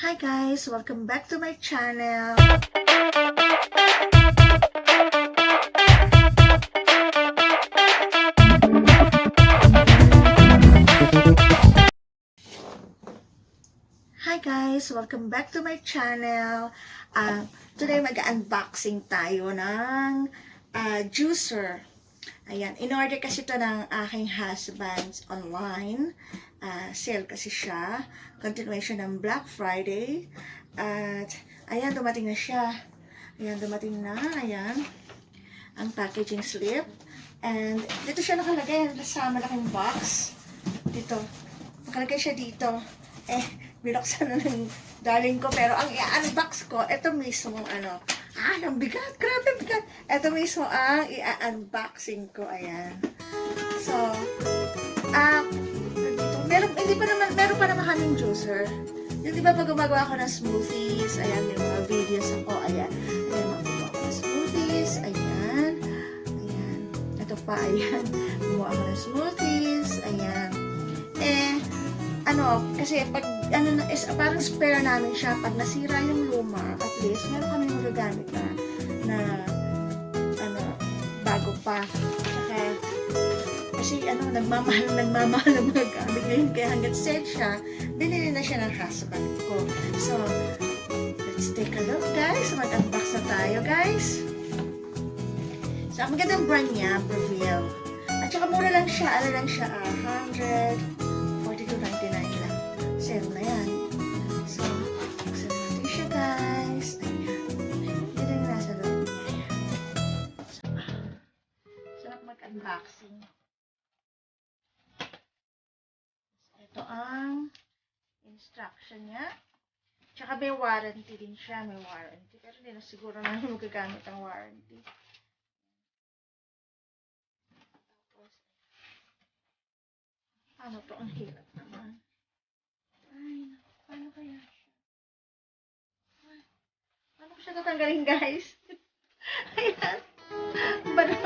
Hi guys! Welcome back to my channel! Hi guys! Welcome back to my channel! Today mag-unboxing tayo ng juicer. Ayan, in-order kasi ito ng aking husband online. Sale kasi siya. Continuation ng Black Friday. At ayan, dumating na siya. Ayan, dumating na. Ayan, ang packaging slip. And dito siya nakalagay sa malaking box. Dito. Nakalagay siya dito. Binuksan na ng darling ko. Pero ang i-unbox ko, ito mismo ang bigat. Grabe bigat. Ito mismo ang i-unboxing ko. Ayan. So, meron pa naman kaming juicer. Yung diba pag gumagawa ako ng smoothies, ayan, may mga videos ako, ayan. Ayan, gumagawa ako ng smoothies, ayan. Ayan. Ito pa, ayan. Gumawa ako ng smoothies, ayan. Kasi pag, parang spare namin siya, pag nasira yung luma, at least, meron kami magagamit na bago pa. Saka, kasi nagmamahal ng mga gamit ngayon, kaya hanggang sale siya, binili na siya ng husband ko. So, let's take a look guys. Mag-unbox na tayo guys. So, ang magandang brand niya, Prevail. At saka mura lang siya, 142.99 lang. Sale na yan. So, buksan natin siya guys. Ayan. Ito yung nasa loob niya. Sarap mag-unboxing. Ito ang instruction niya. Tsaka may warranty din siya. May warranty. Pero hindi na siguro na magagamit ang warranty. Tapos, ano to? Ang hirap naman. Ay, paano kaya siya? Ay, paano ko siya tatanggalin guys? Ayan. Balot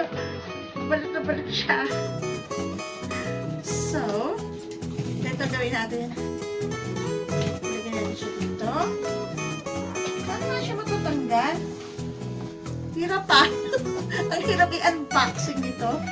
na balot siya. So, ito gawin natin. Lagyan natin siya dito. Paano nga siya matatanggal? Hirap pa. Ang hirap i-unboxing nito.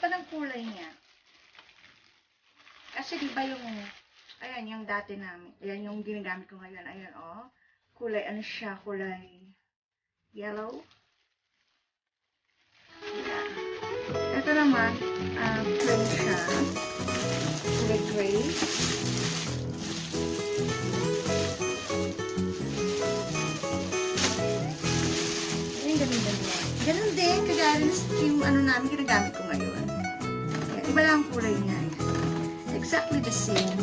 pa ng kulay niya. Kasi di ba yung, ayan, yung dati namin. Ayan yung ginagamit ko ngayon. Ayan, oh. Kulay, ano siya? Kulay yellow. Ayan. Ito naman, plain siya. Kulay gray. Ayan, ganun. Ganun din, kagaya yung ano namin ginagamit ko ngayon. Ayan, iba lang ang kulay niya. Exactly the same.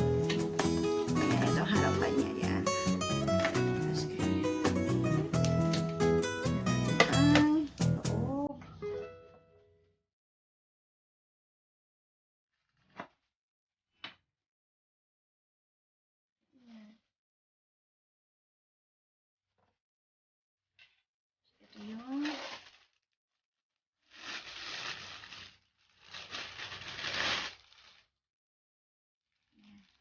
Ayan, ito ang harapan niya. Ayan. Tapos ganyan. Ang loob. Ayan. Ito yung ayan.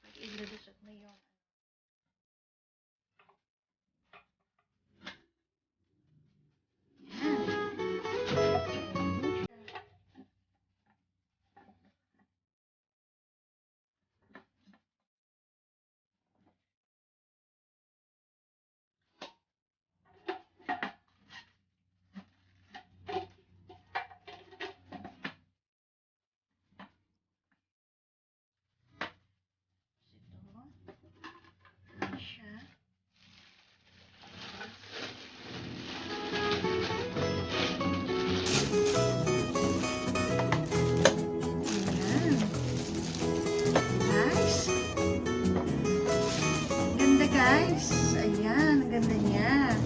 Pag ilulusot mo yung siya. Ayan. Nice. Ganda guys. Ayan, ang ganda niya.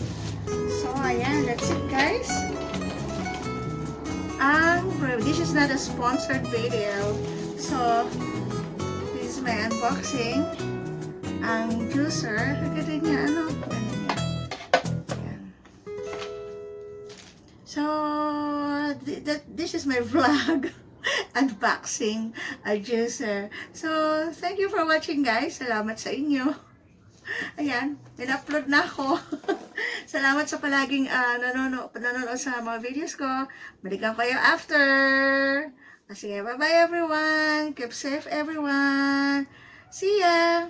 So, ayan, that's it guys. This is not a sponsored video. So, this is my unboxing. Ang juicer, ganda niya, ano? Ganda niya. Ayan. So, this is my vlog. Unboxing a juicer. So, thank you for watching guys. Salamat sa inyo. Ayan, in-upload na ako. Salamat sa palaging nanonood sa mga videos ko. Balikan kayo after. Sige, bye-bye everyone. Keep safe everyone. See ya!